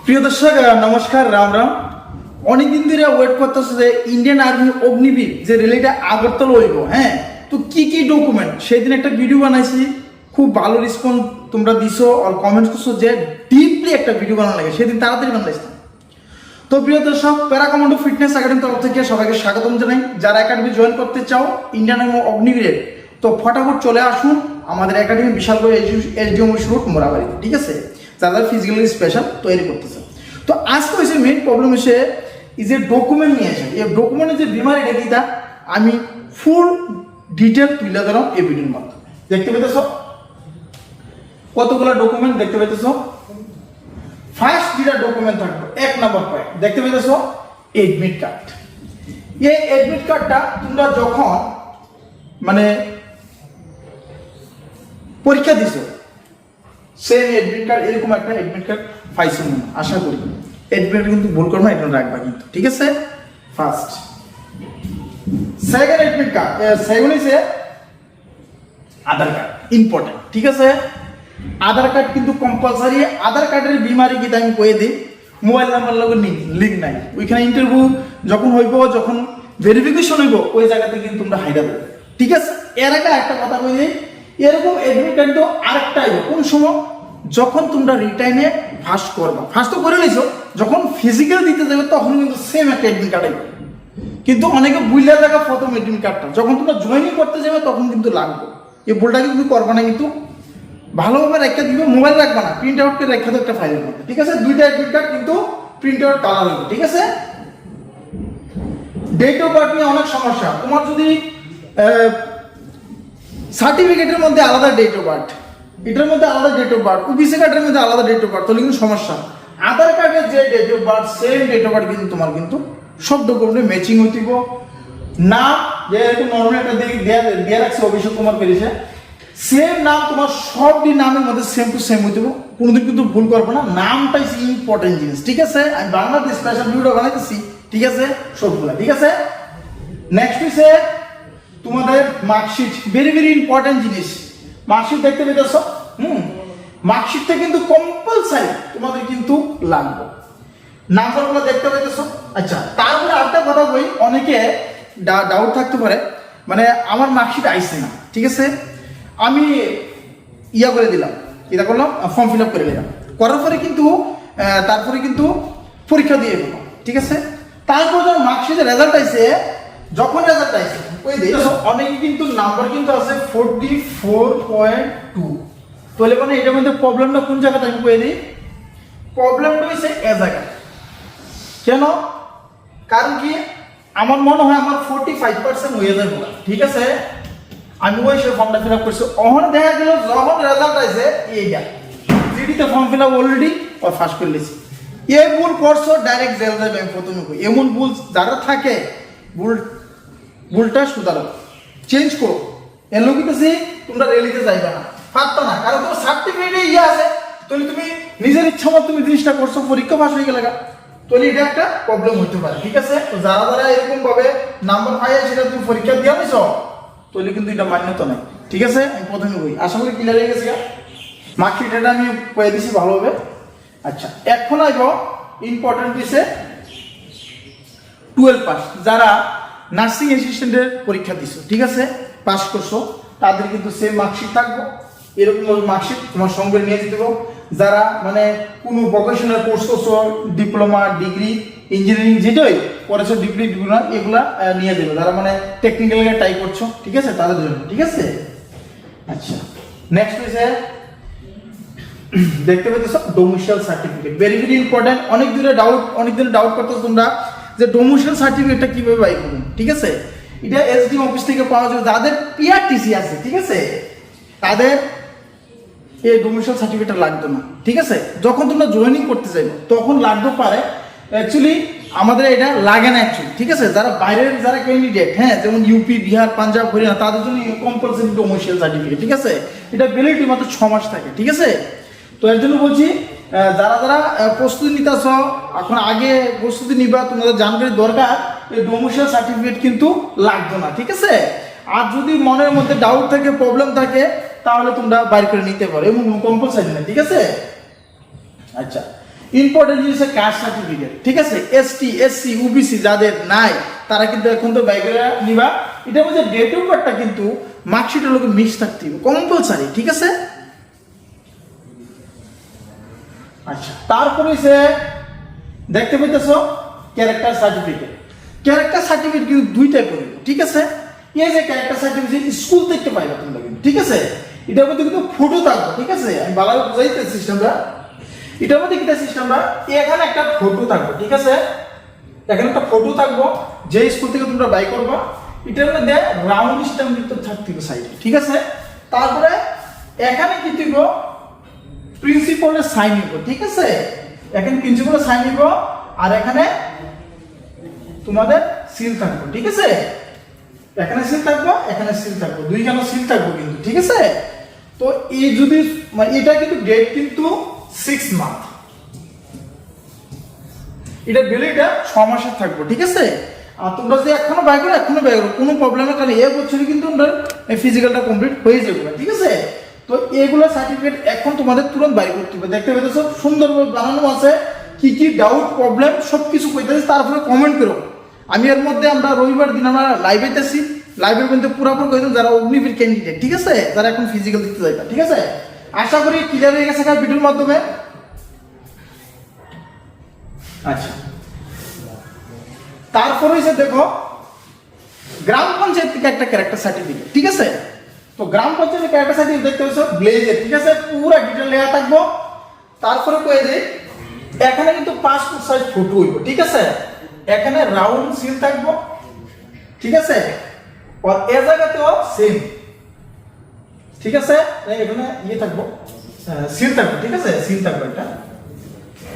প্রিয় দর্শক নমস্কার, রাম রাম। অনেকদিন ধরে ওয়েট করতেছে যে ইন্ডিয়ান আর্মি অগ্নিবীর যে রেলিটা আগরতলা হইব। হ্যাঁ, তো কি কি ডকুমেন্ট, সেদিন একটা ভিডিও বানাইছি, খুব ভালো রেসপন্স তোমরা দিছো আর কমেন্ট করছো যে ডিপলি একটা ভিডিও বানানো লাগে, সেদিন তাড়াতাড়ি বানাইছি। তো প্রিয় দর্শক, প্যারা কমান্ডো ফিটনেস একাডেমি তরফ থেকে সবাইকে স্বাগতম জানাই। যারা একাডেমি জয়েন করতে চাও ইন্ডিয়ান আর্মি অগ্নিবীরের, তো ফটাফট চলে আসুন আমাদের একাডেমি, বিশাল করে এসডিএম রুট মোরাবাড়ি। ঠিক আছে, যারা ফিজিক্যালি স্পেশাল তৈরি করতেছে। তো আজকে হয়েছে মেইন প্রবলেম হচ্ছে এই যে ডকুমেন্ট নিয়ে আসে, এই ডকুমেন্টের যে বিমারিটা কি তা আমি ফুল ডিটেল তুলে ধরলাম এই ভিডিওর মাধ্যমে। দেখতে পেতেছ কতগুলো ডকুমেন্ট দেখতে পেতেছ। ফার্স্ট যেটা ডকুমেন্ট থাকবে, 1 নম্বর পয়েন্ট দেখতে পেতেছ এডমিট কার্ড। এই এডমিট কার্ডটা তোমরা যখন মানে পরীক্ষা দিছো, সেম এডমিট কার্ড, এরকম একটা এডমিট কার্ড পাইছো না, আশা করি। এডমিট কিন্তু ভুল করবো না, এটা রাখবা কিন্তু, ঠিক আছে। First second admit card, second হচ্ছে আধার কার্ড, ইম্পর্টেন্ট। ঠিক আছে, আধার কার্ড কিন্তু কম্পালসারি। আধার কার্ডের বিমারি কিন্তু আমি কয়ে দিই, মোবাইল নাম্বার লগে লিঙ্ক নাই। ওইখানে ইন্টারভিউ যখন হইব, যখন ভেরিফিকেশন হইব, ওই জায়গাতে কিন্তু তোমরা হাইডা দেবে। ঠিক আছে, এর আগে একটা কথা কই দিই, এরকম এডমিট কার্ড তো আরেকটা আইব কোন সময়, যখন তোমরা রিটার্নে ফার্স্ট করবা। ফার্স্ট তো করে নিছো, যখন ফিজিক্যাল দিতে যাবে তখন কিন্তু সেম একটা এডমিট কার্ড আইব। কিন্তু অনেকে বুঝলে দেখা প্রথম এডমিট কার্ডটা যখন তোমরা জয়েনিং করতে যাবে তখন কিন্তু লাগবে। এই ভুলটা কিন্তু করবা না, কিন্তু ভালোভাবে রেখে দিবে, মোবাইল রাখবা না, প্রিন্ট আউট করে রেখে দাও একটা ফাইলের মধ্যে। ঠিক আছে, দুইটা এডমিট কার্ড কিন্তু প্রিন্ট আউট কালার হবে। ঠিক আছে, ডেট অফ বার্থ নিয়ে অনেক সমস্যা। তোমার যদি সার্টিফিকেটের মধ্যে আলাদা ডেট অফ বার্থ, এটার মধ্যে আলাদা ডেট অফ বার্থ, ওবিসি কার্ডের মধ্যে আলাদা ডেট অফ বার্থ, তাহলে কিন্তু সমস্যা। আধার কার্ডের যে date of birth, same date of birth কিন্তু তোমার কিন্তু সব ডকুমেন্টে ম্যাচিং হইব। নাম যেহেতু নর্মাল একটা দিয়ে রাখছে অভিষেক কুমার পেরেছে, সেম নাম তোমার সবটি নামের মধ্যে সেম টু সেম হইতে হবে, কোনোদিন কিন্তু ভুল করবো না। নামটাই ইম্পর্টেন্ট জিনিস। ঠিক আছে, আমি বাংলাতে স্পেশাল ভিডিও বানাইতেছি। ঠিক আছে, সবগুলা ঠিক আছে। নেক্সট হচ্ছে তোমাদের মার্কশিট, ভেরি ভেরি ইম্পর্টেন্ট জিনিস। মার্কশিট দেখতে পেতেছ, মার্কশিটটা কিন্তু কম্পালসারি তোমাদের কিন্তু লাগবে। নাম্বারগুলো দেখতে পেতেছ। আচ্ছা, তারপরে আরেকটা কথা বলি, অনেকে ডাউট থাকতে পারে, মানে আমার মার্কশিট আইসে না। ঠিক আছে, আমি ইয়া করে দিলাম, এটা করলাম, ফর্ম ফিল আপ করে নিলাম, করার পরে কিন্তু তারপরে কিন্তু পরীক্ষা দিয়ে গেলাম। ঠিক আছে, তারপর যখন মার্কশিটের রেজাল্ট আইসে, যখন রেজাল্ট আইসে ওই অনেকে কিন্তু নাম্বার কিন্তু আছে 44.2। তাহলে মানে এটার মধ্যে প্রবলেমটা কোন জায়গাতে আমি কয়ে দিই, প্রবলেমটা হয়েছে এ জায়গায়। কেন? কারণ কি, আমার মনে হয় আমার 45% হয়ে যাবে। ঠিক আছে, আমি ওই সে ফর্মটা ফিল আপ করছি, ওখানে দেখা গেল যখন রেজাল্ট আছে এইটা জিডিতে ফর্ম ফিল আপ অলরেডি ও ফার্স্ট করে নিয়েছি। এই ভুল করছো, ডাইরেক্ট জেল যাবে। আমি প্রথমে কই, এমন ভুল যারা থাকে, ভুলটা সুধারো, চেঞ্জ করো। এর লোকিতেছি তোমরা রেলিতে যাইবে না, পারতো না, কারণ তোমার সার্টিফিকেটে ইয়ে আছে। তাহলে তুমি নিজের ইচ্ছা মতো তুমি জিনিসটা করছো, পরীক্ষা পাস হয়ে গেলে, তাহলে এটা একটা প্রবলেম হইতে পারে। ঠিক আছে, তো যারা যারা এরকম ভাবে নাম্বার পাই সেটা তুমি পরীক্ষা দিয়ে নিছ, তাহলে কিন্তু এটা মান্যতা নাই। ঠিক আছে, আমি প্রথমে বই, আশা করি ক্লিয়ার হয়ে গেছে। মার্কশিট এটা আমি কয়ে দিছি ভালোভাবে। আচ্ছা, এখন আইব ইম্পর্টেন্ট দিছে 12 পাস, যারা নার্সিং অ্যাসিস্ট্যান্টের পরীক্ষা দিছো। ঠিক আছে, পাস করছো, তাদের কিন্তু সেম মার্কশিট থাকবো, এরকম মার্কশিট তোমার সঙ্গে নিয়ে যেতে হবে। যারা মানে কোনো ভোকেশনাল কোর্স করছো, ডিপ্লোমা, ডিগ্রি, ইঞ্জিনিয়ারিং যেটাই করেছো, ডিগ্রি, ডিপ্লোমা, এগুলা নিয়ে দেবে। যারা মানে টেকনিক্যাল ট্রাই করছো, ঠিক আছে, তাদের জন্য। ঠিক আছে, আচ্ছা, নেক্সট হচ্ছে দেখতে পেতেছো domicile certificate, very very important. অনেক দিনে ডাউট করতেছো তোমরা যে ডোমিসাইল সার্টিফিকেটটা কিভাবে পাই করুন। ঠিক আছে, এটা এসডি অফিস থেকে পাওয়া যাবে। যাদের পিআরটিসি আছে, ঠিক আছে, তাদের এই ডোমিসাইল সার্টিফিকেট লাগতো না। ঠিক আছে, যখন তোমরা জয়েনিং করতে যাবে তখন লাগতে পারে, অ্যাকচুয়ালি আমাদের এটা লাগে না অ্যাকচুয়ালি। ঠিক আছে, যারা বাইরের যারা ক্যান্ডিডেট, হ্যাঁ, যেমন ইউপি, বিহার, পাঞ্জাব, হরিয়ানা, তাদের জন্য কম্পালসারি ডোমিসাইল সার্টিফিকেট। ঠিক আছে, এটা ভ্যালিডিটি মাত্র 6 মাস থাকে। ঠিক আছে, তো এর জন্য বলছি, যারা যারা প্রস্তুতি নিতেছ, এখন আগে প্রস্তুতি নিবা, তোমাদের জানকারি দরকার, এই ডোমিসাইল সার্টিফিকেট কিন্তু লাগতো না। ঠিক আছে, আর যদি মনের মধ্যে ডাউট থাকে, প্রবলেম থাকে, তাহলে তোমরা বাইর করে নিতে পারো, এবং কম্পালসারি না। ঠিক আছে, আচ্ছা, ইম্পর্টেন্ট জিনিস হচ্ছে কাস্ট সার্টিফিকেট, ঠিক আছে? এসটি এসসি ওবিসি যাদের নাই তারা কিন্তু এখন তো বাইকের নিবা। এটার মধ্যে ডেট অফ বার্থটা কিন্তু মার্কশিটের লোকে মিক্স থাকতে হবে কম্পালসারি, ঠিক আছে? আচ্ছা, তারপরে সে দেখতে পাইতেছো ক্যারেক্টার সার্টিফিকেট। ক্যারেক্টার সার্টিফিকেট কিন্তু দুই টাইপের, ঠিক আছে? এই যে ক্যারেক্টার সার্টিফিকেট স্কুল থেকে পাইবা তোমরা কিন্তু, ঠিক আছে? এটার মধ্যে কিন্তু ফটো থাকবে, ঠিক আছে? আমি ভালো বুঝাইতে সিস্টেমটা। এটার মধ্যে কিটা সিস্টেমটা, এখানে একটা ফটো থাকবে, ঠিক আছে? এখানে একটা ফটো থাকবো যে স্কুল থেকে তোমরা বাই করবা। এটার মধ্যে রাউন্ড স্ট্যাম্প কিন্তু থাকতে হবে সাইডে, ঠিক আছে? তারপরে এখানে কি দিব, প্রিন্সিপালের সাইন নিব, ঠিক আছে? এখানে প্রিন্সিপালের সাইন নিব আর এখানে তোমাদের সিল থাকবে, ঠিক আছে? এখানে সিল থাকবো, এখানে সিল থাকবো, দুইখানে সিল থাকবো কিন্তু, ঠিক আছে? তো এই যদি মানে এটা কিন্তু ডেট কিন্তু 6 মান্থ, এটা ভ্যালিডটা 6 মাসের থাকবো, ঠিক আছে? আর তোমরা যদি এখনো বাই করো কোনো প্রবলেম নেই, কারণ এই বছরই কিন্তু তোমরা ফিজিক্যালটা কমপ্লিট হয়ে যাবে, ঠিক আছে? তো এগুলো সার্টিফিকেট এখন তোমাদের তুরন্ত বাই করতে হবে। দেখতে পেতেছো সুন্দরভাবে বানানো আছে, কি কি ডাউট প্রবলেম সবকিছু কইতেছি, তারপরে কমেন্ট করো। আমি এর মধ্যে আমরা রবিবার দিন আমরা লাইভে আছি, লাইভের মধ্যে পুরোপুরি কইতাম যারা অগ্নিবীর ক্যান্ডিডেট, ঠিক আছে? যারা এখন ফিজিক্যাল দিতে যাইতা, ঠিক আছে? আশা করি ক্লিয়ার হয়ে গেছে ভিডিওর মাধ্যমে। আচ্ছা, তারপরে হচ্ছে দেখো গ্রাম পঞ্চায়েত থেকে একটা ক্যারেক্টার সার্টিফিকেট, ঠিক আছে? তো গ্রাম পঞ্চায়েতের ক্যারেক্টার সার্টিফিকেট দেখতে পাচ্ছ ব্লেজে, ঠিক আছে? পুরো ডিটেইল লেখা থাকবো। তারপরে কয়ে দিই এখানে কিন্তু পাসপোর্ট সাইজ ফটো হইব, ঠিক আছে? এখানে রাউন্ড সিল থাকবো, ঠিক আছে? আর এ জায়গাতেও সেম, ঠিক আছে? এখানে ইয়ে থাকবো, সিল থাকবে, ঠিক আছে? সিল থাকবে এটা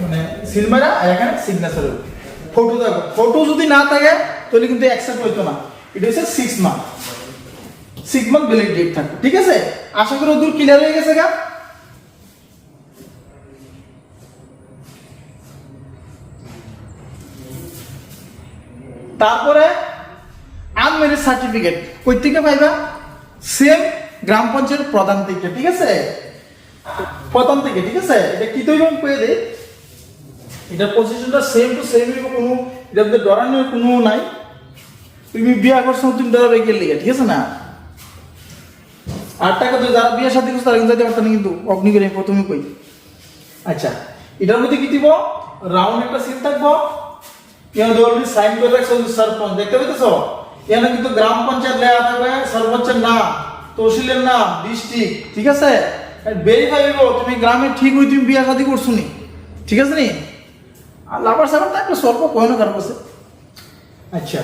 মানে সিল মারা, আর এখানে সিগনেচার হবে, ফটো থাকবে। ফটো যদি না থাকে তাহলে কিন্তু অ্যাকসেপ্ট হইতো না। এটা হচ্ছে 6 মান্থ, 6 মান্থ ভ্যালিড ডেট থাকবে, ঠিক আছে? আশা করি দূর ক্লিয়ার হয়ে গেছে গা। তারপরে আনমেরিড সার্টিফিকেট কই থেকে পাইবা, সেম গ্রাম পঞ্চায়েত প্রধান থেকে, ঠিক আছে? প্রধান থেকে, ঠিক আছে? এটা কি তৈরি কয়ে দেয়, এটা পজিশনটা সেম টু সেম, কোনো এটাতে ডরানোর কোনো নাই। তুমি বিয়া করছো তুমি ডরাবে গেলে, ঠিক আছে না? আর টাকা তো যারা বিয়ে শাদী করছে তারা কিন্তু যাইতে পারতো না, কিন্তু অগ্নিবীর প্রথমে কই। আচ্ছা, এটার মধ্যে কি দিব, রাউন্ড একটা সিল থাকবো, এখানে অলরেডি সাইন করে রাখছো সরপঞ্চ, দেখতে পেতেছো? এখানে কিন্তু গ্রাম পঞ্চায়েত লেখা থাকবে, সরপঞ্চের নাম, তহসিলের নাম, ডিস্ট্রিক্ট, ঠিক আছে? ভেরিফাই হইব তুমি গ্রামে ঠিক হই তুমি বিয়া শাদী করছো নি, ঠিক আছে নি? আর লাভার সাভার থাকলে স্বল্প কয় না কারো কাছে। আচ্ছা,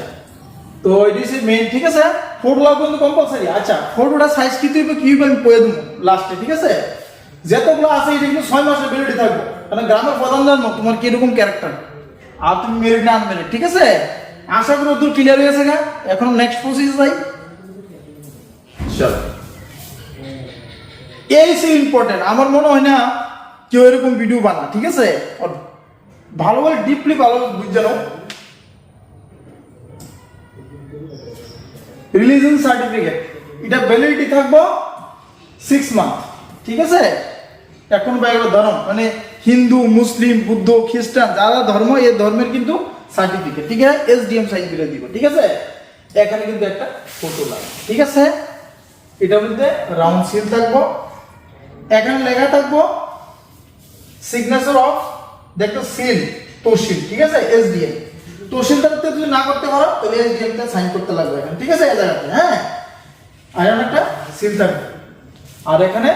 তো এটি হচ্ছে মেইন, ঠিক আছে? ফটো লাগবে কিন্তু কম্পালসারি। আচ্ছা, ফটোটা সাইজ কি হইবে কি হইবে আমি কয়ে দেবো লাস্টে, ঠিক আছে? যতগুলো আছে এটা কিন্তু 6 মাসের ভ্যালিডিটি থাকবে, কারণ গ্রামের প্রধান জানো তোমার কিরকম ক্যারেক্টার, আর তুমি মেরিট না আনমেরিট, ঠিক আছে? আশা করি দূর ক্লিয়ার হয়ে গেছে গা। এখন নেক্সট প্রসেস যাই, চল। এই সে ইম্পর্টেন্ট, আমার মনে হয় না কেউ এরকম ভিডিও বানা, ঠিক আছে? আর ভালো ভালো ডিপলি ভালো বুঝে নাও। রিলিজিয়ন সার্টিফিকেট, এটা ভ্যালিডিটি থাকবো 6 মান্থ, ঠিক আছে? এখন বাইরে ধর্ম মানে হিন্দু, মুসলিম, বুদ্ধ, খ্রিস্টান যারা ধর্ম, এই ধর্মের কিন্তু সার্টিফিকেট, ঠিক আছে? এসডিএম সাইন করে দিব, ঠিক আছে? এখানে কিন্তু একটা ফটো লাগবে, ঠিক আছে? এটার মধ্যে রাউন্ড সিল থাকবো, এখানে লেখা থাকবো সিগনেচার অফ, দেখো সিল তহসিল, ঠিক আছে? এসডিএম তহসিলদারতে যদি না করতে পারো তাহলে এসডিএমটা সাইন করতে লাগবে এখানে, ঠিক আছে? এই জায়গাতে, হ্যাঁ? আর একটা সিল থাকবে, আর এখানে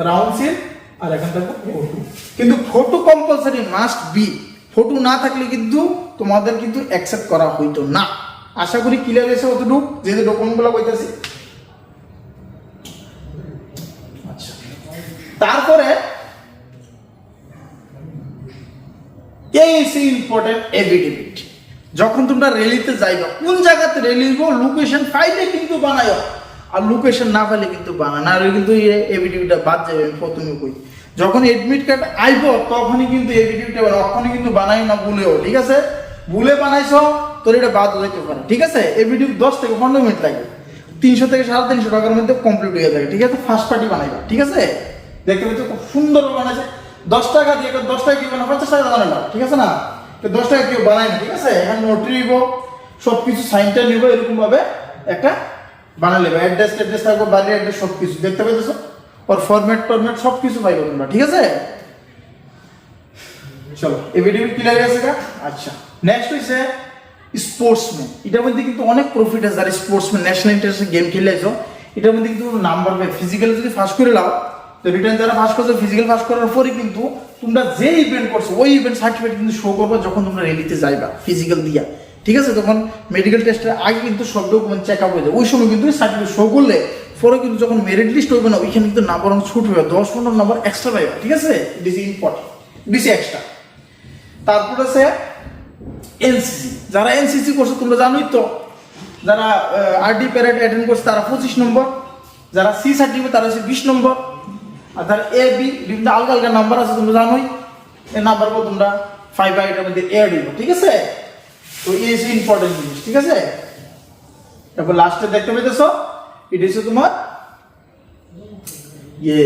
রাউন্ড সিল, আর এখানে থাকবে ফটো। কিন্তু photo compulsory must be, photo না থাকলে কিন্তু তোমাদের কিন্তু অ্যাকসেপ্ট করা হইতো না। আশা করি ক্লিয়ার হয়েছে অতটুকু, যেহেতু ডকুমেন্টগুলো কইতাছি। আচ্ছা, তারপরে এই সে ইম্পর্টেন্ট এভিডেভিট। যখন তোমরা রেলিতে যাইবা, কোন জায়গাতে রেলি হইব লোকেশন পাইলে কিন্তু বানাইও, আর লোকেশন না পাইলে কিন্তু বানায় না, আর কিন্তু এভিডেভিটটা বাদ যাবে। আমি প্রথমে কই, যখন এডমিট কার্ড আইব তখনই কিন্তু এভিডেভিটটা তখনই কিন্তু বানাই না ভুলেও, ঠিক আছে? ভুলে বানাইছো তোর এটা বাদ হইতে পারে, ঠিক আছে? এভিডেভিট 10 থেকে 15 মিনিট লাগে, 300 থেকে 350 টাকার মধ্যে কমপ্লিট হয়ে যাবে, ঠিক আছে? ফার্স্ট পার্টি বানাইবা, ঠিক আছে? দেখতে পাচ্ছ খুব সুন্দর বানাইছে। 10 টাকা দিয়ে 10 টাকা কি বানায় 50 টাকা বানায় না, ঠিক আছে না? তো 10 টাকা কেউ বানায় না, ঠিক আছে? এখানে নোট নিব, সব কিছু সাইনটা নিব, এরকম ভাবে একটা বানালে অ্যাড্রেস থাকবে, বাড়ির অ্যাড্রেস সব কিছু দেখতে পাইতেছো, আর ফরম্যাট সব কিছু পাইবে তোমরা, ঠিক আছে? চলো এই ভিডিও ক্লিয়ার হয়ে গেছে। আচ্ছা, নেক্সট হইছে স্পোর্টসম্যান। এটার মধ্যে কিন্তু অনেক প্রফিট আছে। যারা স্পোর্টসম্যান ন্যাশনাল ইন্টারন্যাশনাল গেম খেলেছো, এটার মধ্যে কিন্তু নাম্বার পাই। ফিজিক্যাল যদি ফার্স্ট করে নাও, তো রিটার্ন যারা ফার্স্ট করছো, ফিজিক্যাল ফার্স্ট করার পরে কিন্তু তোমরা যে ইভেন্ট করছো ওই ইভেন্ট সার্টিফিকেট কিন্তু শো করবে যখন তোমরা রেলিতে যাইবা ফিজিক্যাল দিয়া, ঠিক আছে? তখন মেডিকেল টেস্টের আগে কিন্তু সব ডকুমেন্ট চেক আপ হয়ে যায়, ওই সময় কিন্তু সার্টিফিকেট শো করলে পরে কিন্তু যখন মেরিট লিস্ট হইবে না, ওইখানে কিন্তু নাম্বার অনেক ছুট হবে, 10-15 নাম্বার এক্সট্রা পাইবা, ঠিক আছে? ইট ইজ ইম্পর্টেন্ট, বেশি এক্সট্রা। তারপর আছে এনসিসি। যারা এনসিসি করছে তোমরা জানোই তো, যারা আরডি প্যারেড অ্যাটেন্ড করছে তারা 25 নম্বর, যারা সি সার্টিফিকেট তারা হচ্ছে 20 নম্বর, আর যারা এ বি বিভিন্ন আলগা আলগা নাম্বার আছে তোমরা জানোই, এই নাম্বারগুলো তোমরা 5 বা 8 মধ্যে এড হইব, ঠিক আছে? তো এই হচ্ছে ইম্পর্টেন্ট জিনিস, ঠিক আছে? তারপর লাস্টে দেখতে পেতেছো এটা হচ্ছে তোমার ইয়ে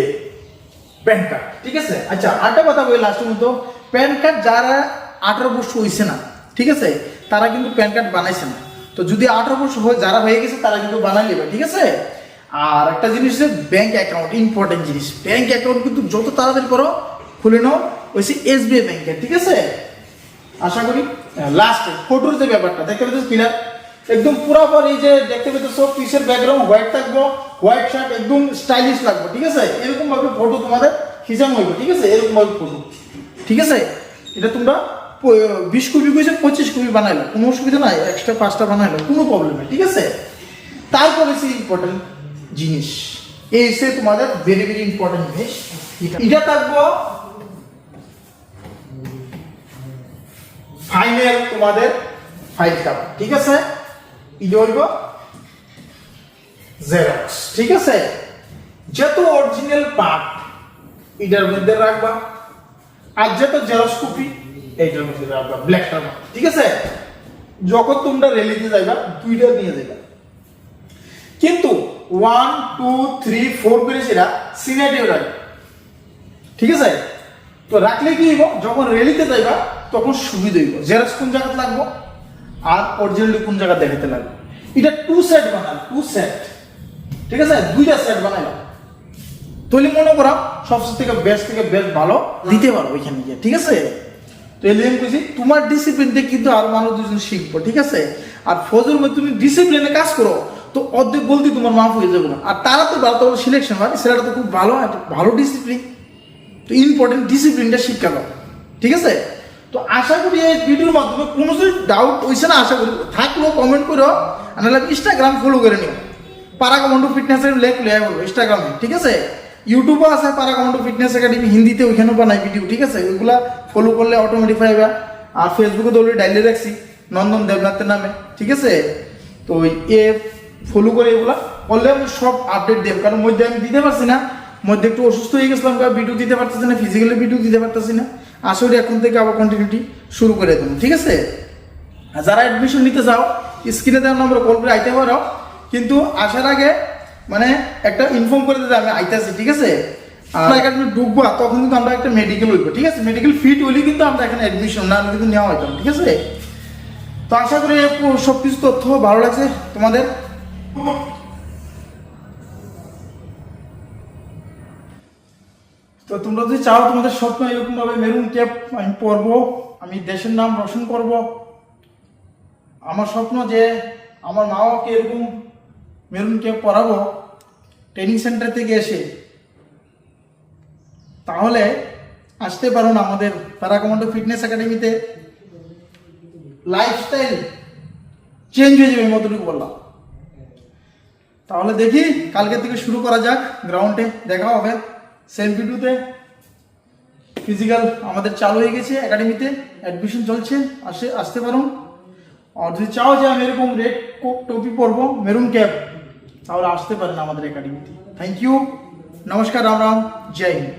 প্যান কার্ড, ঠিক আছে? আচ্ছা, আরেকটা কথা বলি লাস্টের মতো, প্যান কার্ড যারা 18 বছর হয়েছে না, ঠিক আছে, তারা কিন্তু প্যান কার্ড বানাইছে না। তো যদি 18 বছর যারা হয়ে গেছে তারা কিন্তু বানাই নেবে, ঠিক আছে? আর একটা জিনিস হচ্ছে ব্যাংক অ্যাকাউন্ট, ইম্পর্টেন্ট জিনিস। ব্যাংক অ্যাকাউন্ট কিন্তু যত তাড়াতাড়ি করো খুলে নাও, হচ্ছে এসবিআই ব্যাংকের, ঠিক আছে? আশা করি লাস্টে ফটোর যে ব্যাপারটা দেখতে পেতেছো ক্লিয়ার, একদম পুরাপুর এই যে দেখতে পেতেছো পিসের ব্যাকগ্রাউন্ড হোয়াইট থাকবো, হোয়াইট শার্ট, একদম স্টাইলিশ লাগবে, ঠিক আছে? এরকম ভাবে ফটো তোমাদের খিচানো হইবে, ঠিক আছে? এরকম ভাবে ফটো, ঠিক আছে? এটা তোমরা 20 কপি কইছে 25 কপি বানাইলো, কোনো অসুবিধা নাই, এক্সট্রা 5টা বানাইলো, কোনো প্রবলেম নেই, ঠিক আছে? তারপরে হচ্ছে ইম্পর্টেন্ট জিনিস, এই হচ্ছে তোমাদের ভেরি ভেরি ইম্পর্টেন্ট জিনিস, এটা থাকবো ফাইনাল তোমাদের ফাইল কাপ, ঠিক আছে? এটা হইব জেরক্স, ঠিক আছে? যত অরিজিনাল পার্ট এটার মধ্যে রাখবা, আর যত জেরক্স কপি এইটার মধ্যে রাখবা, ব্ল্যাকটার মধ্যে, ঠিক আছে? যখন তোমরা রেলিতে যাইবা দুইটা নিয়ে যাইবা, কিন্তু 1 2 3 4 করে সেটা সিনেটিভ রাখবে, ঠিক আছে? তো রাখলে কি হইব, যখন রেলিতে যাইবা তখন সুবিধা হইব, জেরক্স কোন জায়গাতে লাগবো আর অরিজিনালি কোন জায়গা দেখাতে লাগবে। এটা 2 সেট বানাল, 2 সেট, ঠিক আছে? দুইটা সেট বানাইলা, তাহলে মনে করো সবচেয়ে থেকে বেস্ট ভালো দিতে পারো ওইখানে গিয়ে, ঠিক আছে? তো এলি আমি কইছি তোমার ডিসিপ্লিন দিয়ে কিন্তু আর মানুষ দুজন শিখবো, ঠিক আছে? আর ফজর মধ্যে তুমি ডিসিপ্লিনে কাজ করো তো অর্ধেক বলতে তোমার মাফ হয়ে যাবে না। আর তারা তো ভালো, তোমার সিলেকশন হয়, সেটা তো খুব ভালো, ভালো ডিসিপ্লিন। তো ইম্পর্টেন্ট ডিসিপ্লিনটা শিক্ষা দাও, ঠিক আছে? তো আশা করি এই ভিডিওর মাধ্যমে কোনো যদি ডাউট হইছে না, আশা করি থাকলেও কমেন্ট করো, আর নাহলে ইনস্টাগ্রাম ফলো করে নিও, পারা কমান্ডো ফিটনেসের লেখ লেয়া বলবো ইনস্টাগ্রামে, ঠিক আছে? ইউটিউবে আছে পারা কমান্ডো ফিটনেস একাডেমি, হিন্দিতে ওইখানেও বানাই ভিডিও, ঠিক আছে? ওইগুলা ফলো করলে অটোমেটিক পাইবা। আর ফেসবুকে তো অলরেডি ডাইলে রাখছি নন্দন দেবনাথের নামে, ঠিক আছে? তো এ ফলো করে এগুলা করলে আমি সব আপডেট দেব, কারণ মধ্যে আমি দিতে পারছি না, মধ্যে একটু অসুস্থ হয়ে গেছিলাম, ভিডিও দিতে পারতেছি না, ফিজিক্যালি ভিডিও দিতে পারতেছি না। আসলে এখন থেকে আবার কন্টিনিউটি শুরু করে দেবো, ঠিক আছে? যারা অ্যাডমিশন নিতে চাও স্ক্রিনে দেওয়ার নম্বরে কল করে আইতে পারো, কিন্তু আসার আগে মানে একটা ইনফর্ম করে দিতে আমি আইতেছি, ঠিক আছে? আমরা একাডেমি ঢুকবো তখন কিন্তু আমরা একটা মেডিকেল হইব, ঠিক আছে? মেডিকেল ফিট হইলে কিন্তু আমরা এখানে অ্যাডমিশন না কিন্তু নেওয়া হইতাম, ঠিক আছে? তো আশা করি সব কিছু তথ্য ভালো লাগছে তোমাদের। তো তোমরা যদি চাও তোমাদের স্বপ্ন এরকম ভাবে মেরুন ক্যাপ আমি পরবো, আমি দেশের নাম রোশন করব, আমার স্বপ্ন যে আমার মা বাবাকে এরকম মেরুন ক্যাপ পরাবো ট্রেনিং সেন্টার থেকে এসে, তাহলে আসতে পারুন আমাদের প্যারা কমান্ডো ফিটনেস একাডেমিতে, লাইফস্টাইল চেঞ্জ হয়ে যাবে, মতটুকু বললাম। তাহলে দেখি কালকে থেকে শুরু করা যাক, গ্রাউন্ডে দেখা হবে সেম ভিডিওতে। ফিজিক্যাল আমাদের চালু হয়ে গেছে একাডেমিতে, অ্যাডমিশন চলছে, আসতে পারুন। আর যদি চাও যে আমি এরকম রেড কোট টপি পরবো মেরুন ক্যাপ, তাহলে আসতে পারেন আমাদের একাডেমিতে। থ্যাংক ইউ, নমস্কার, রাম রাম, জয় হিন্দ।